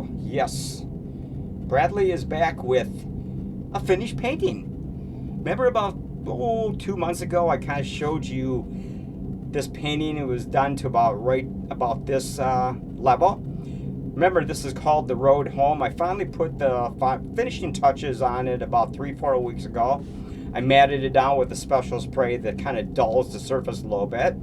So, yes, Bradley is back with a finished painting. Remember about 2 months ago, I kind of showed you this painting. It was done to right about this level. Remember, this is called The Road Home. I finally put the finishing touches on it about 3-4 weeks ago. I matted it down with a special spray that kind of dulls the surface a little bit.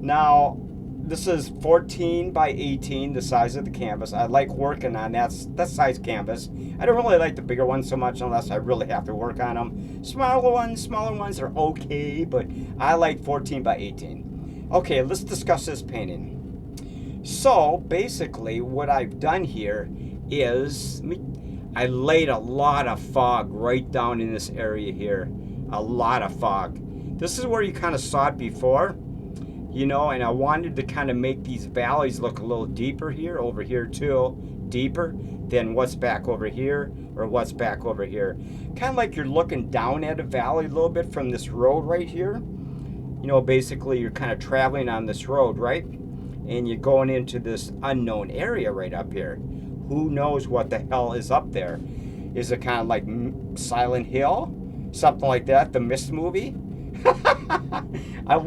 Now, this is 14 by 18, the size of the canvas. I like working on that size canvas. I don't really like the bigger ones so much unless I really have to work on them. Smaller ones are okay, but I like 14 by 18. Okay, let's discuss this painting. So basically what I've done here is I laid a lot of fog right down in this area here. A lot of fog. This is where you kind of saw it before, you know, and I wanted to kind of make these valleys look a little deeper here, over here too, deeper than what's back over here or what's back over here. Kind of like you're looking down at a valley a little bit from this road right here. You know, basically you're kind of traveling on this road, right? And you're going into this unknown area right up here. Who knows what the hell is up there? Is it kind of like Silent Hill? Something like that, the Mist movie? I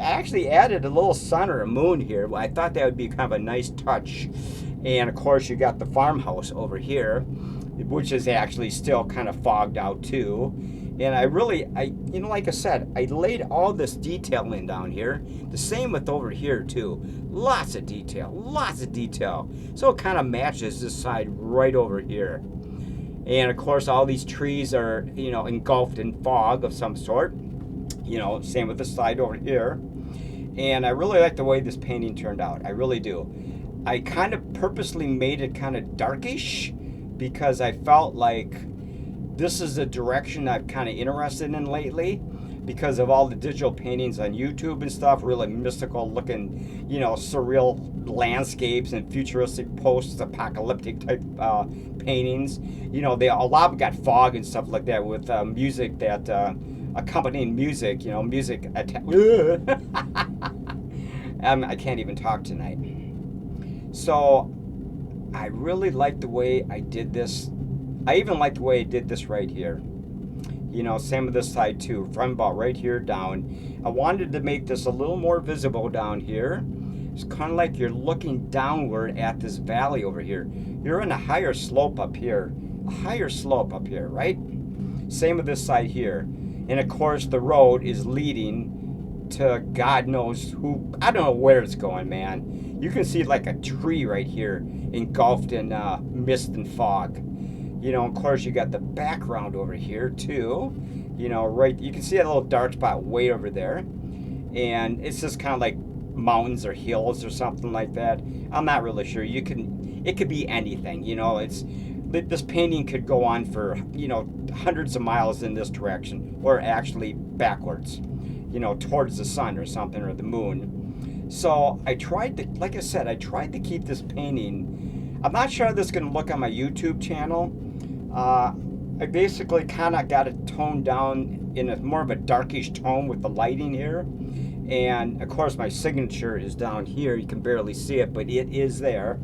actually added a little sun or a moon here. I thought that would be kind of a nice touch. And of course you got the farmhouse over here, which is actually still kind of fogged out too. And like I said, I laid all this detailing down here. The same with over here too. Lots of detail. So it kind of matches this side right over here. And of course all these trees are, you know, engulfed in fog of some sort. You know, same with the side over here. And I really like the way this painting turned out. I really do. I kind of purposely made it kind of darkish because I felt like this is the direction I'm kind of interested in lately because of all the digital paintings on YouTube and stuff, really mystical looking, you know, surreal landscapes and futuristic post-apocalyptic type paintings. You know, a lot of them got fog and stuff like that with music that accompanying music, you know, music. I can't even talk tonight. So I really like the way I did this. I even like the way I did this right here. You know, same with this side too, from about right here down. I wanted to make this a little more visible down here. It's kind of like you're looking downward at this valley over here. You're in a higher slope up here. Right? Same with this side here. And of course the road is leading to God knows who. I don't know where it's going, man. You can see like a tree right here engulfed in mist and fog. You know, of course you got the background over here too. You know, right, you can see that little dark spot way over there. And it's just kind of like mountains or hills or something like that. I'm not really sure. It could be anything, you know. This painting could go on for, you know, hundreds of miles in this direction, or actually backwards, you know, towards the sun or something, or the moon. So I tried to keep this painting. I'm not sure how this is going to look on my YouTube channel. I basically kind of got it toned down in more of a darkish tone with the lighting here. And of course my signature is down here. You can barely see it, but it is there.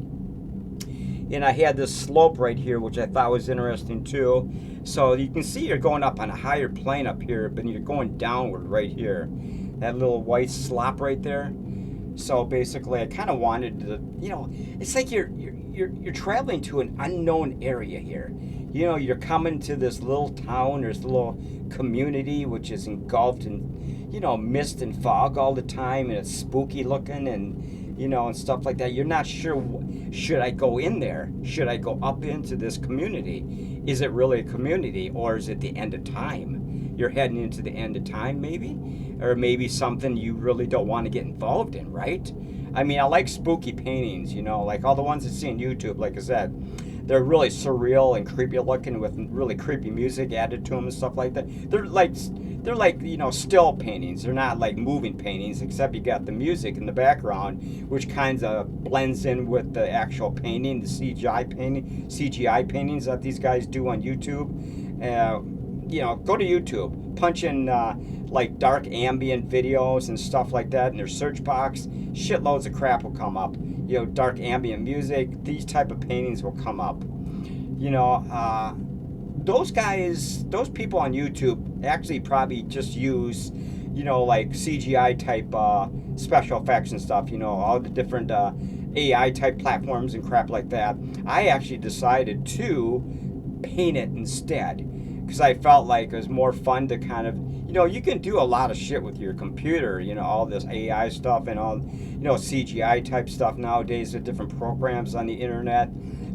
And I had this slope right here, which I thought was interesting too. So you can see you're going up on a higher plane up here, but you're going downward right here. That little white slop right there. So basically I kind of wanted to, you know, it's like you're traveling to an unknown area here. You know, you're coming to this little town or this little community which is engulfed in, you know, mist and fog all the time, and it's spooky looking and, you know, and stuff like that. You're not sure, should I go in there? Should I go up into this community? Is it really a community, or is it the end of time? You're heading into the end of time maybe? Or maybe something you really don't want to get involved in, right? I mean, I like spooky paintings, you know, like all the ones I see on YouTube, like I said. They're really surreal and creepy looking with really creepy music added to them and stuff like that. They're like, you know, still paintings. They're not like moving paintings, except you got the music in the background, which kind of blends in with the actual painting, the CGI paintings that these guys do on YouTube. You know, go to YouTube, punch in like dark ambient videos and stuff like that in their search box. Shitloads of crap will come up. dark ambient music, these type of paintings will come up. Those guys, those people on YouTube actually probably just use, like CGI type special effects and stuff, all the different AI type platforms and crap like that. I actually decided to paint it instead because I felt like it was more fun to kind of, you can do a lot of shit with your computer, all this AI stuff and all, CGI type stuff nowadays with different programs on the internet.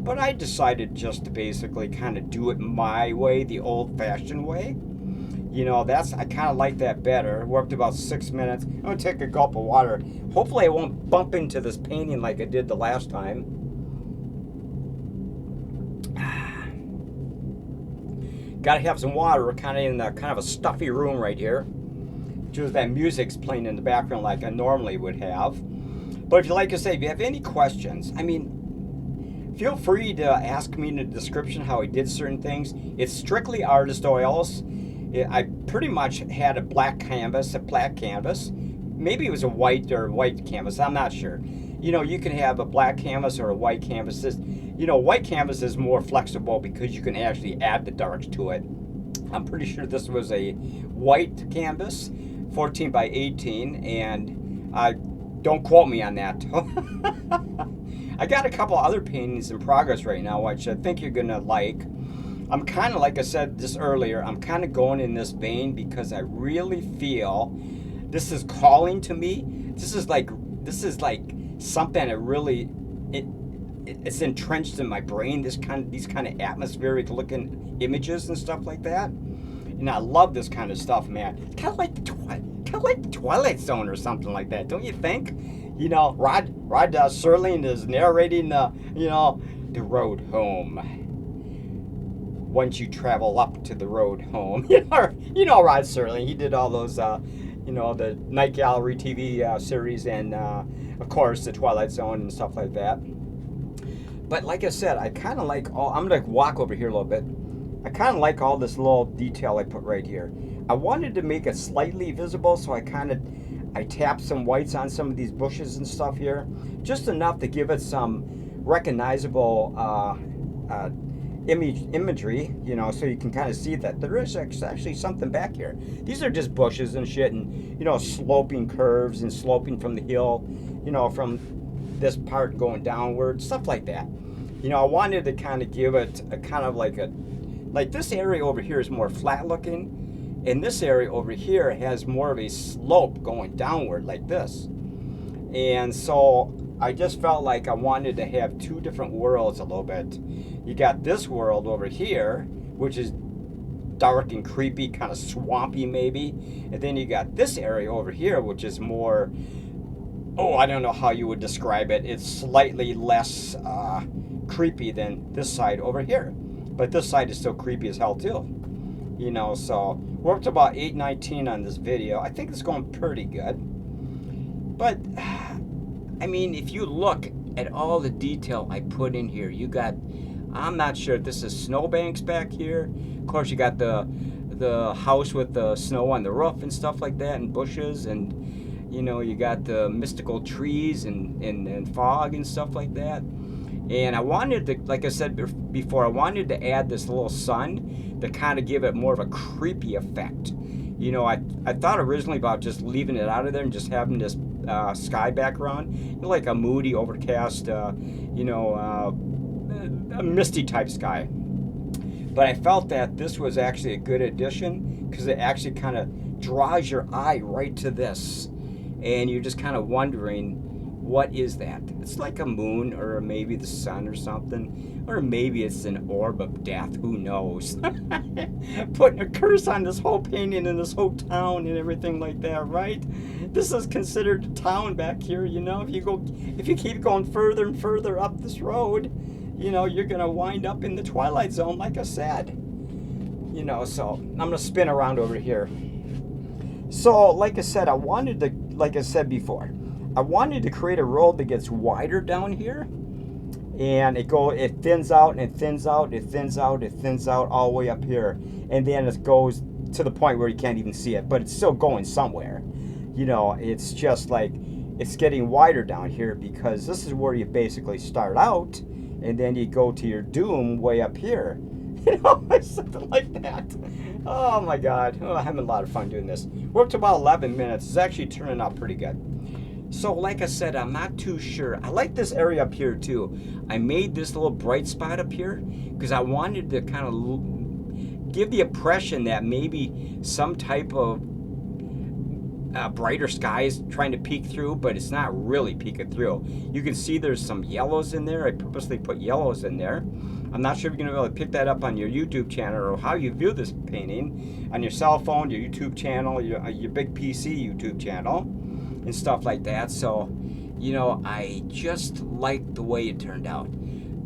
But I decided just to basically kind of do it my way, the old-fashioned way. I kind of like that better. We're up to about 6 minutes. I'm going to take a gulp of water. Hopefully I won't bump into this painting like I did the last time. Got to have some water. We're kind of in kind of a stuffy room right here. Just that music's playing in the background like I normally would have. But if you like to say, if you have any questions, feel free to ask me in the description how I did certain things. It's strictly artist oils. I pretty much had a black canvas. Maybe it was a white canvas. I'm not sure. You can have a black canvas or a white canvas. White canvas is more flexible because you can actually add the darks to it. I'm pretty sure this was a white canvas, 14 by 18, and don't quote me on that. I got a couple other paintings in progress right now, which I think you're going to like. I'm kind of, like I said just earlier, I'm kind of going in this vein because I really feel this is calling to me. This is like something that really, it's entrenched in my brain, these kind of atmospheric looking images and stuff like that. And I love this kind of stuff, man. It's kind of like the Twilight Zone or something like that, don't you think? Rod Serling is narrating the road home. Once you travel up to the road home, Rod Serling. He did all those, the Night Gallery TV series and, of course, the Twilight Zone and stuff like that. But like I said, I kind of like I'm gonna walk over here a little bit. I kind of like all this little detail I put right here. I wanted to make it slightly visible, so I tapped some whites on some of these bushes and stuff here, just enough to give it some recognizable imagery, so you can kind of see that there is actually something back here. These are just bushes and shit, and sloping curves and sloping from the hill, from this part going downward, stuff like that. I wanted to kind of give it a kind of like this area over here is more flat looking, and this area over here has more of a slope going downward like this. And so I just felt like I wanted to have two different worlds a little bit. You got this world over here, which is dark and creepy, kind of swampy maybe. And then you got this area over here, which is more, I don't know how you would describe it. It's slightly less creepy than this side over here. But this side is still creepy as hell too. So we're up to about 8:19 on this video. I think it's going pretty good. But, if you look at all the detail I put in here, you got, I'm not sure if this is snowbanks back here. Of course, you got the house with the snow on the roof and stuff like that, and bushes, and you got the mystical trees and fog and stuff like that. And I wanted to, like I said before, I wanted to add this little sun to kind of give it more of a creepy effect. I thought originally about just leaving it out of there and just having this sky background, like a moody, overcast, a misty type sky. But I felt that this was actually a good addition because it actually kind of draws your eye right to this. And you're just kind of wondering, what is that? It's like a moon or maybe the sun or something. Or maybe it's an orb of death. Who knows? Putting a curse on this whole painting and this whole town and everything like that, right? This is considered a town back here, If you keep going further and further up this road, you're going to wind up in the Twilight Zone, like I said. So I'm going to spin around over here. So, like I said, like I said before, I wanted to create a road that gets wider down here, and it thins out and it thins out, it thins out, it thins out all the way up here, and then it goes to the point where you can't even see it, but it's still going somewhere. It's just like it's getting wider down here because this is where you basically start out, and then you go to your doom way up here. You know, something like that. Oh my God. Oh, I'm having a lot of fun doing this. We're up to about 11 minutes. It's actually turning out pretty good. So like I said, I'm not too sure. I like this area up here too. I made this little bright spot up here because I wanted to kind of give the impression that maybe some type of brighter skies trying to peek through, but it's not really peeking through. You can see there's some yellows in there. I purposely put yellows in there. I'm not sure if you're going to be able to pick that up on your YouTube channel or how you view this painting on your cell phone, your YouTube channel, your big PC YouTube channel, and stuff like that. So, you know, I just like the way it turned out.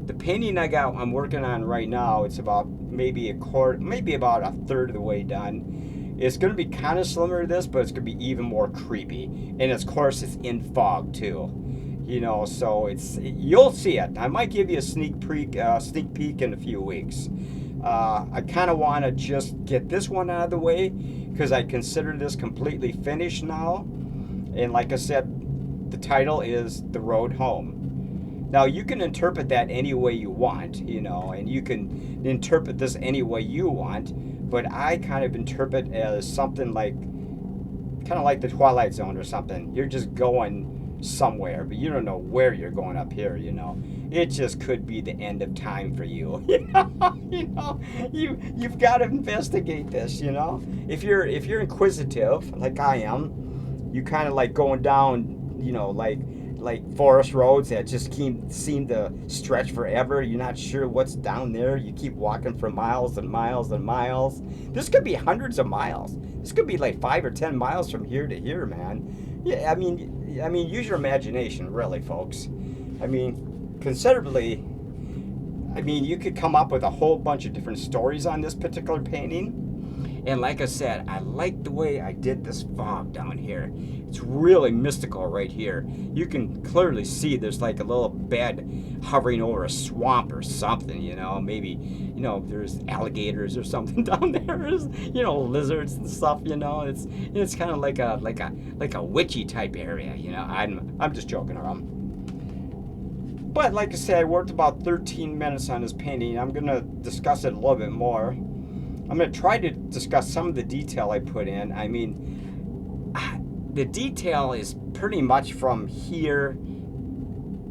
The painting I'm working on right now, it's about maybe about a third of the way done. It's going to be kind of similar to this, but it's going to be even more creepy. And of course, it's in fog too. You know, so you'll see it. I might give you a sneak peek in a few weeks. I kind of want to just get this one out of the way because I consider this completely finished now. And like I said, the title is The Road Home. Now, you can interpret that any way you want, you know, and you can interpret this any way you want, but I kind of interpret it as something kind of like the Twilight Zone or something. You're just going somewhere, but you don't know where you're going up here, you know. It just could be the end of time for you. You've got to investigate this, you know. If you're inquisitive, like I am, you kind of like going down, you know, like forest roads that just seem to stretch forever. You're not sure what's down there. You keep walking for miles and miles and miles. This could be hundreds of miles. This could be like 5 or 10 miles from here to here, man. Yeah, I mean, use your imagination, really, folks. I mean, considerably. I mean, you could come up with a whole bunch of different stories on this particular painting. And like I said, I like the way I did this fog down here. It's really mystical right here. You can clearly see there's like a little bed hovering over a swamp or something, you know. Maybe, you know, there's alligators or something down there. There's, you know, lizards and stuff, you know. It's kind of like a witchy type area, you know. I'm just joking around. But like I said, I worked about 13 minutes on this painting. I'm going to discuss it a little bit more. I'm going to try to discuss some of the detail I put in. I mean, the detail is pretty much from here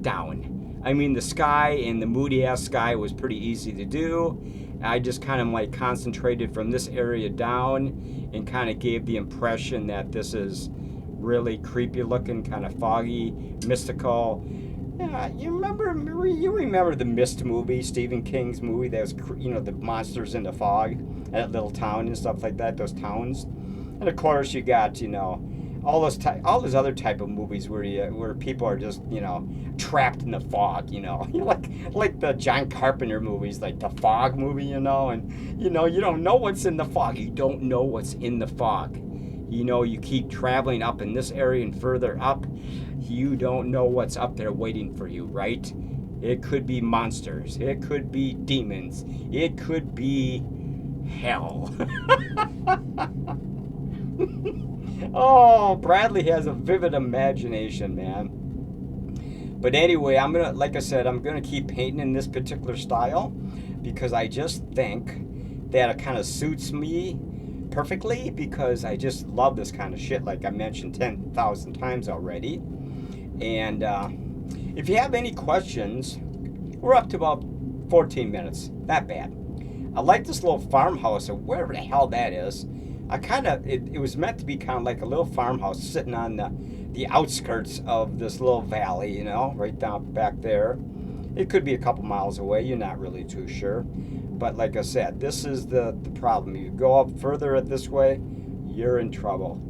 down. I mean, the sky and the moody-ass sky was pretty easy to do. I just kind of like concentrated from this area down and kind of gave the impression that this is really creepy looking, kind of foggy, mystical. Yeah, you remember the Mist movie, Stephen King's movie that was, you know, the monsters in the fog, that little town and stuff like that, those towns. And of course you got, you know, all those other type of movies where people are just, you know, trapped in the fog, you know, like the John Carpenter movies, like the Fog movie, you know, and you know, you don't know what's in the fog. You don't know what's in the fog. You know, you keep traveling up in this area and further up. You don't know what's up there waiting for you, right? It could be monsters. It could be demons. It could be hell. Oh, Bradley has a vivid imagination, man. But anyway, like I said, I'm gonna keep painting in this particular style because I just think that it kind of suits me perfectly because I just love this kind of shit, like I mentioned 10,000 times already. And if you have any questions, we're up to about 14 minutes. Not bad. I like this little farmhouse or wherever the hell that is. It was meant to be kind of like a little farmhouse sitting on the outskirts of this little valley, you know, right down back there. It could be a couple miles away. You're not really too sure. But like I said, this is the problem. You go up further this way, you're in trouble.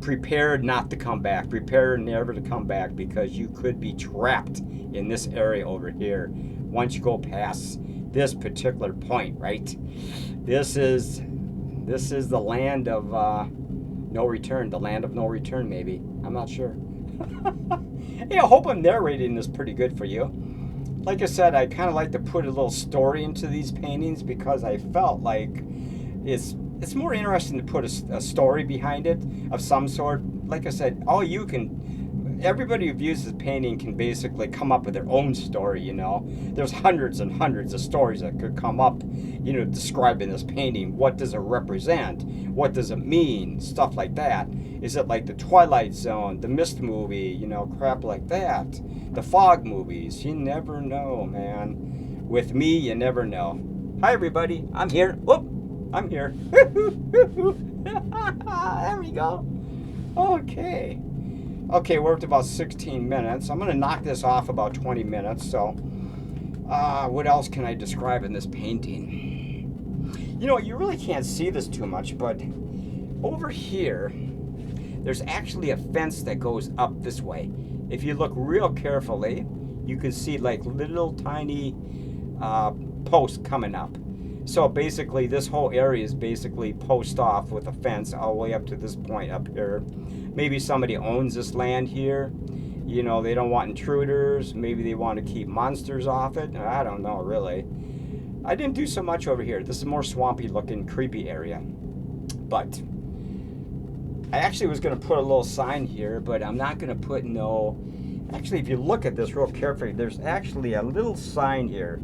Prepare not to come back. Prepare never to come back because you could be trapped in this area over here once you go past this particular point, right? This is the land of no return. The land of no return, maybe. I'm not sure. Hey, I hope I'm narrating this pretty good for you. Like I said, I kind of like to put a little story into these paintings because I felt like it's more interesting to put a story behind it of some sort like I said, everybody who views this painting can basically come up with their own story, you know. There's hundreds and hundreds of stories that could come up, you know, describing this painting. What does it represent? What does it mean? Stuff like that. Is it like the Twilight Zone, the Mist movie, you know, crap like that? The Fog movies. You never know, man. With me, you never know. Hi, everybody. I'm here. Whoop. I'm here. There we go. Okay. Okay, we're up to about 16 minutes. I'm going to knock this off about 20 minutes. So, what else can I describe in this painting? You know, you really can't see this too much, but over here, there's actually a fence that goes up this way. If you look real carefully, you can see like little tiny posts coming up. So basically, this whole area is basically post off with a fence all the way up to this point up here. Maybe somebody owns this land here. You know, they don't want intruders. Maybe they want to keep monsters off it. I don't know, really. I didn't do so much over here. This is a more swampy looking, creepy area. But I actually was going to put a little sign here, but I'm not going to put no... Actually, if you look at this real carefully, there's actually a little sign here.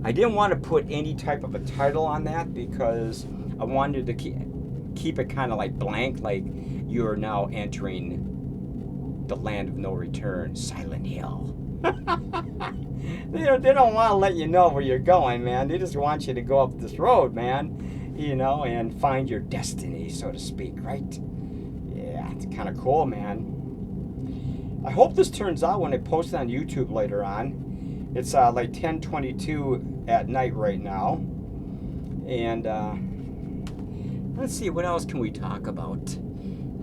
I didn't want to put any type of a title on that because I wanted to keep it kind of like blank, like you're now entering the land of no return, Silent Hill. They don't want to let you know where you're going, man. They just want you to go up this road, man, you know, and find your destiny, so to speak, right? Yeah, it's kind of cool, man. I hope this turns out when I post it on YouTube later on. It's like 10:22 at night right now. And let's see, what else can we talk about?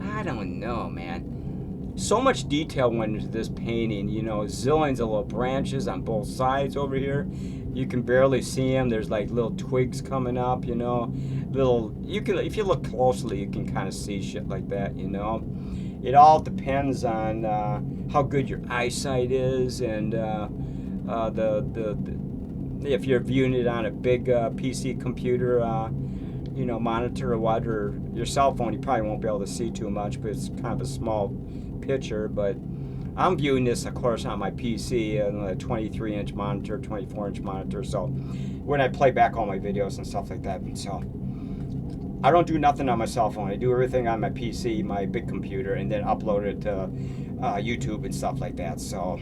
I don't know, man. So much detail went into this painting, you know, zillions of little branches on both sides over here. You can barely see them. There's like little twigs coming up, you know. If you look closely, you can kind of see shit like that, you know. It all depends on how good your eyesight is and if you're viewing it on a big PC computer, you know, monitor or what, or your cell phone, you probably won't be able to see too much, but it's kind of a small picture. But I'm viewing this, of course, on my PC, on a 23-inch monitor, 24-inch monitor. So when I play back all my videos and stuff like that, so I don't do nothing on my cell phone. I do everything on my PC, my big computer, and then upload it to YouTube and stuff like that. So.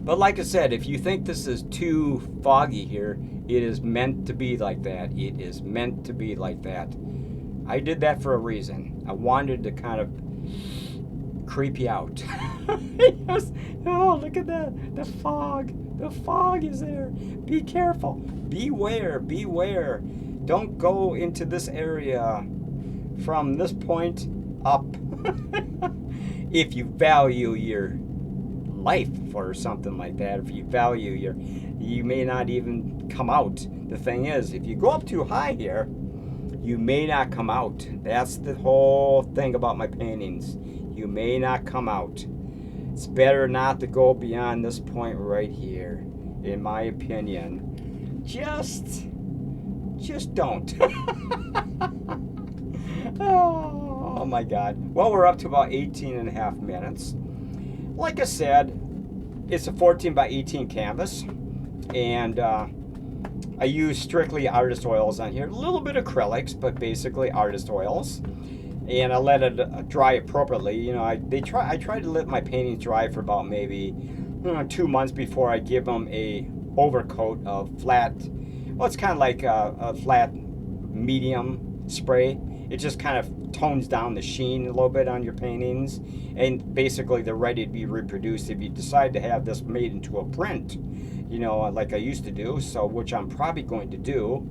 But like I said, if you think this is too foggy here, it is meant to be like that. It is meant to be like that. I did that for a reason. I wanted to kind of creep you out. Yes. Oh, look at that. The fog. The fog is there. Be careful. Beware. Beware. Don't go into this area from this point up. If you value your life for something like that, if you value you may not even come out. The thing is, if you go up too high here, you may not come out. That's the whole thing about my paintings. You may not come out. It's better not to go beyond this point right here, in my opinion. Just don't. Oh my God. Well, we're up to about 18 and a half minutes. Like I said, it's a 14 by 18 canvas, and I use strictly artist oils on here. A little bit of acrylics, but basically artist oils. And I let it dry appropriately. You know, I try to let my paintings dry for about maybe 2 months before I give them a overcoat of flat. Well, it's kind of like a flat medium spray. It just kind of tones down the sheen a little bit on your paintings, and basically they're ready to be reproduced if you decide to have this made into a print, you know, like I used to do, so which I'm probably going to do.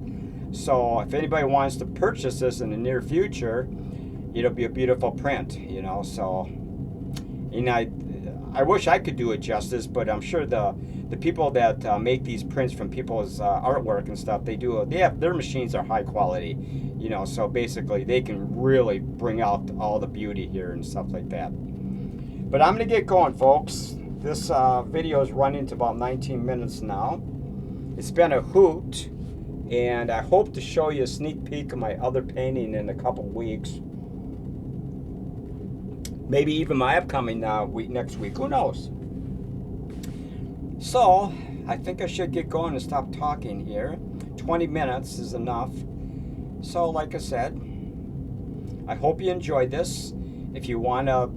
So if anybody wants to purchase this in the near future, it'll be a beautiful print, you know. So, and I wish I could do it justice, but I'm sure the people that make these prints from people's artwork and stuff, their machines are high quality, you know, so basically they can really bring out all the beauty here and stuff like that. But I'm gonna get going, folks. This video is running to about 19 minutes now. It's been a hoot, and I hope to show you a sneak peek of my other painting in a couple weeks. Maybe even my upcoming week next week. Who knows? So, I think I should get going and stop talking here. 20 minutes is enough. So, like I said, I hope you enjoyed this. If you want to,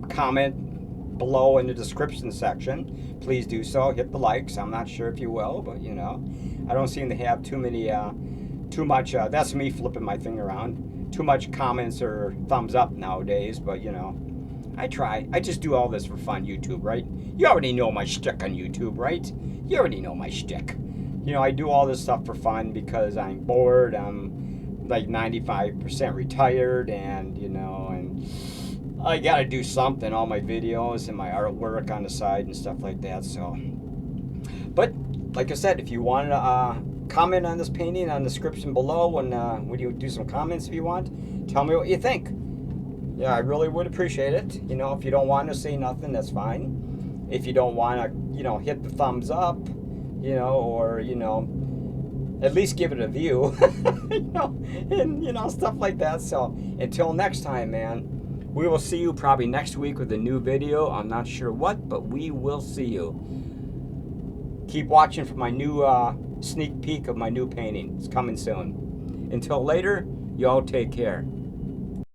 comment below in the description section, please do so. Hit the likes. I'm not sure if you will, but, I don't seem to have too much, that's me flipping my thing around, too much comments or thumbs up nowadays, but, I try. I just do all this for fun, YouTube, right? You already know my shtick on YouTube, right? You already know my shtick. I do all this stuff for fun because I'm bored. I'm like 95% retired, and, and I got to do something, all my videos and my artwork on the side and stuff like that, so. But, like I said, if you want to comment on this painting on the description below, and would you do some comments if you want? Tell me what you think. Yeah, I really would appreciate it. If you don't want to say nothing, that's fine. If you don't want to, hit the thumbs up, or, at least give it a view, and, stuff like that. So, until next time, man, we will see you probably next week with a new video. I'm not sure what, but we will see you. Keep watching for my new sneak peek of my new painting. It's coming soon. Until later, y'all take care.